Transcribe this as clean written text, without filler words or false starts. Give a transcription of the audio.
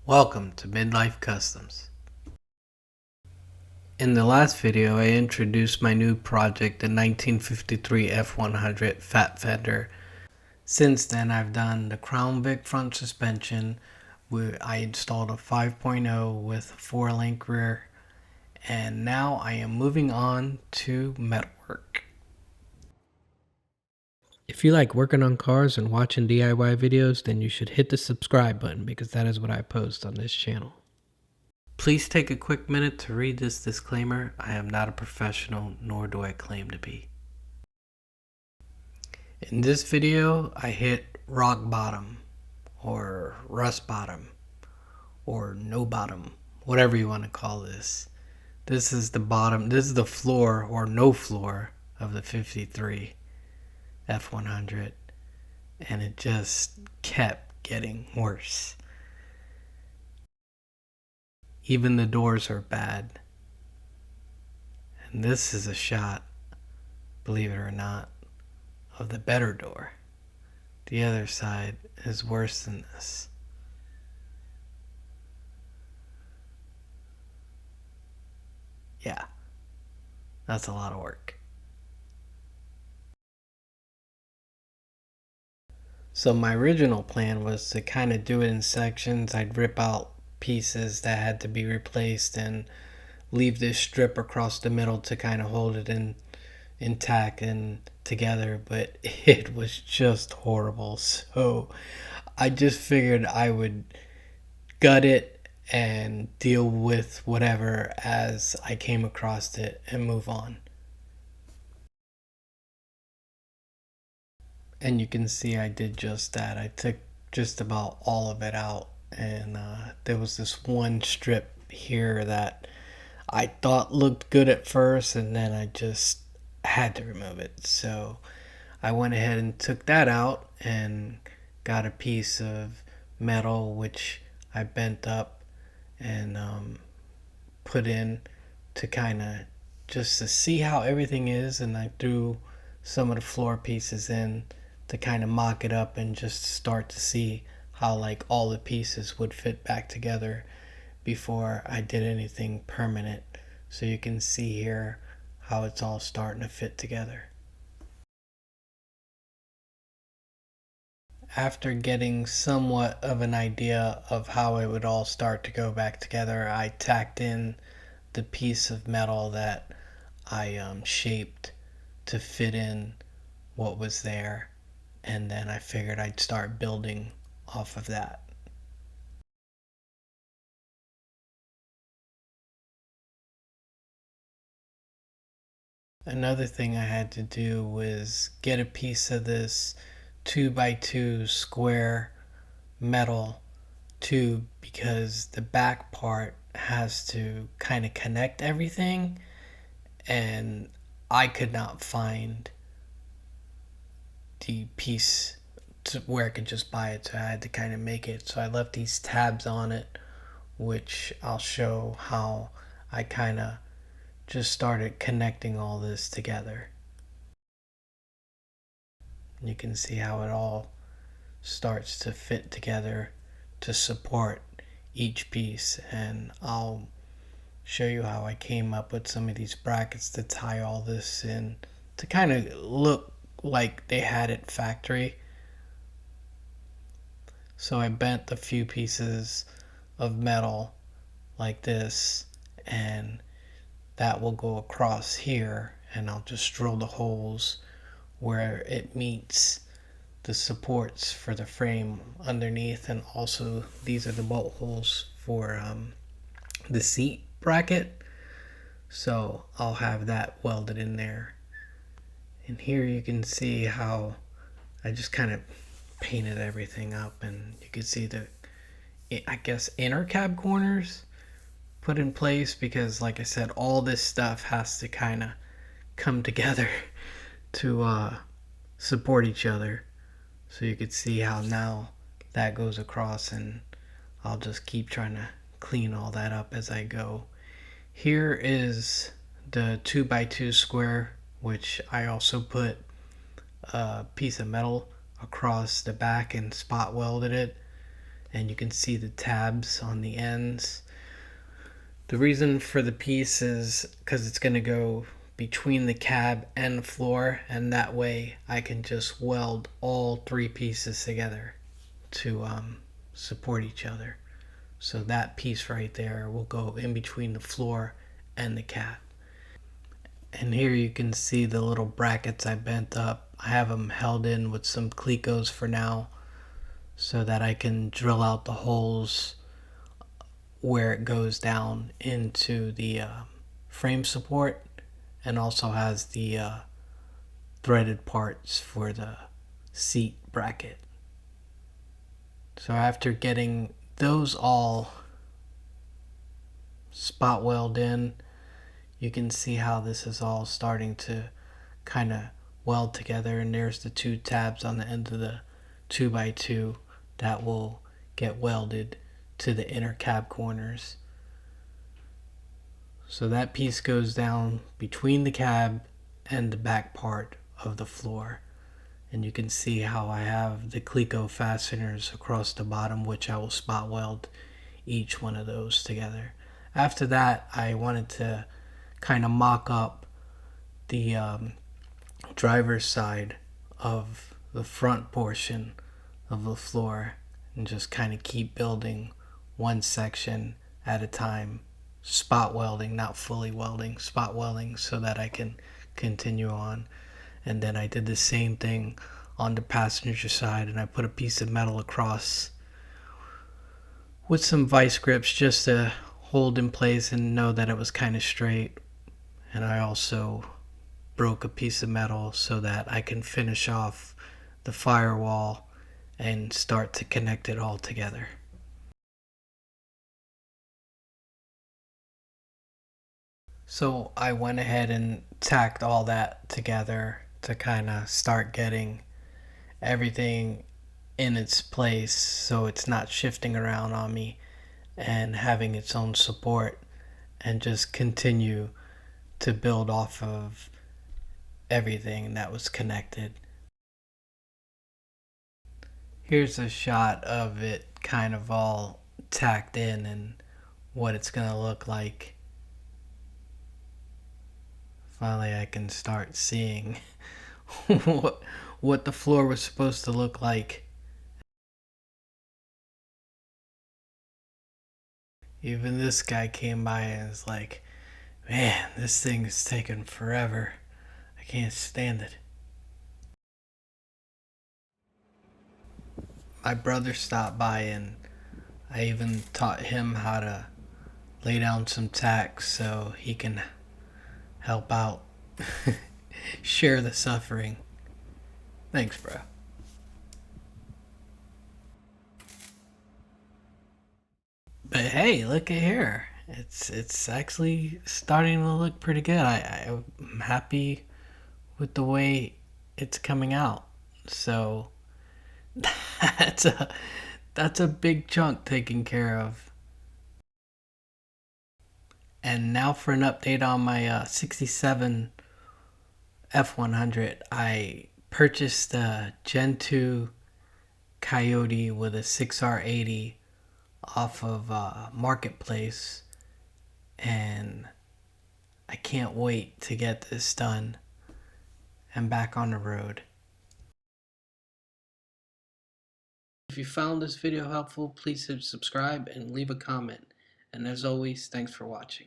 Welcome to Midlife Customs. In the last video, I introduced my new project, the 1953 F100 Fat Fender. Since then, I've done the Crown Vic front suspension, where I installed a 5.0 with a 4-link rear, and now I am moving on to metalwork. If you like working on cars and watching DIY videos, then you should hit the subscribe button because that is what I post on this channel. Please take a quick minute to read this disclaimer. I am not a professional, nor do I claim to be. In this video, I hit rock bottom, or rust bottom, or no bottom, whatever you want to call this. This is the bottom, this is the floor, or no floor, of the 53 F100, and it just kept getting worse. Even the doors are bad. And this is a shot, believe it or not, of the better door. The other side is worse than this. Yeah, that's a lot of work. So my original plan was to kind of do it in sections. I'd rip out pieces that had to be replaced and leave this strip across the middle to kind of hold it intact and together, but it was just horrible. So I just figured I would gut it and deal with whatever as I came across it and move on. And you can see I did just that. I took just about all of it out, and there was this one strip here that I thought looked good at first, and then I just had to remove it. So I went ahead and took that out and got a piece of metal which I bent up and put in to kind of just to see how everything is, and I threw some of the floor pieces in to kind of mock it up and just start to see how like all the pieces would fit back together before I did anything permanent. So you can see here how it's all starting to fit together. After getting somewhat of an idea of how it would all start to go back together, I tacked in the piece of metal that I shaped to fit in what was there, and then I figured I'd start building off of that. Another thing I had to do was get a piece of this 2x2 square metal tube because the back part has to kind of connect everything, and I could not find the piece to where I could just buy it, so I had to kind of make it. So I left these tabs on it, which I'll show how I kind of just started connecting all this together. You can see how it all starts to fit together to support each piece, and I'll show you how I came up with some of these brackets to tie all this in to kind of look like they had it factory. So I bent a few pieces of metal like this, and that will go across here, and I'll just drill the holes where it meets the supports for the frame underneath, and also these are the bolt holes for the seat bracket, so I'll have that welded in there. And here you can see how I just kind of painted everything up, and you can see the, I guess, inner cab corners put in place because, like I said, all this stuff has to kind of come together to support each other. So you could see how now that goes across, and I'll just keep trying to clean all that up as I go. Here is the 2x2 square, which I also put a piece of metal across the back and spot welded it. and you can see the tabs on the ends. The reason for the piece is because it's going to go between the cab and the floor, and that way I can just weld all three pieces together to support each other. So that piece right there will go in between the floor and the cab. And here you can see the little brackets I bent up. I have them held in with some Clecos for now so that I can drill out the holes where it goes down into the frame support, and also has the threaded parts for the seat bracket. So after getting those all spot weld in, you can see how this is all starting to kind of weld together, and there's the two tabs on the end of the 2x2 that will get welded to the inner cab corners. So that piece goes down between the cab and the back part of the floor. And you can see how I have the Cleco fasteners across the bottom, which I will spot weld each one of those together. After that, I wanted to kind of mock up the driver's side of the front portion of the floor and just kind of keep building one section at a time, spot welding, not fully welding, spot welding, so that I can continue on. And then I did the same thing on the passenger side, and I put a piece of metal across with some vice grips just to hold in place and know that it was kind of straight. And I also broke a piece of metal so that I can finish off the firewall and start to connect it all together. So I went ahead and tacked all that together to kind of start getting everything in its place so it's not shifting around on me, and having its own support, and just continue to build off of everything that was connected. Here's a shot of it kind of all tacked in and what it's gonna look like. Finally I can start seeing what the floor was supposed to look like. Even this guy came by and was like, man, this thing is taking forever. I can't stand it. My brother stopped by, and I even taught him how to lay down some tacks so he can help out, share the suffering. Thanks, bro. But hey, look at here. It's actually starting to look pretty good. I'm happy with the way it's coming out. So that's a that's a big chunk taken care of. And now for an update on my 67 F100. I purchased a Gen 2 Coyote with a 6R80 off of Marketplace, and I can't wait to get this done and back on the road. If you found this video helpful, please hit subscribe and leave a comment. And as always, thanks for watching.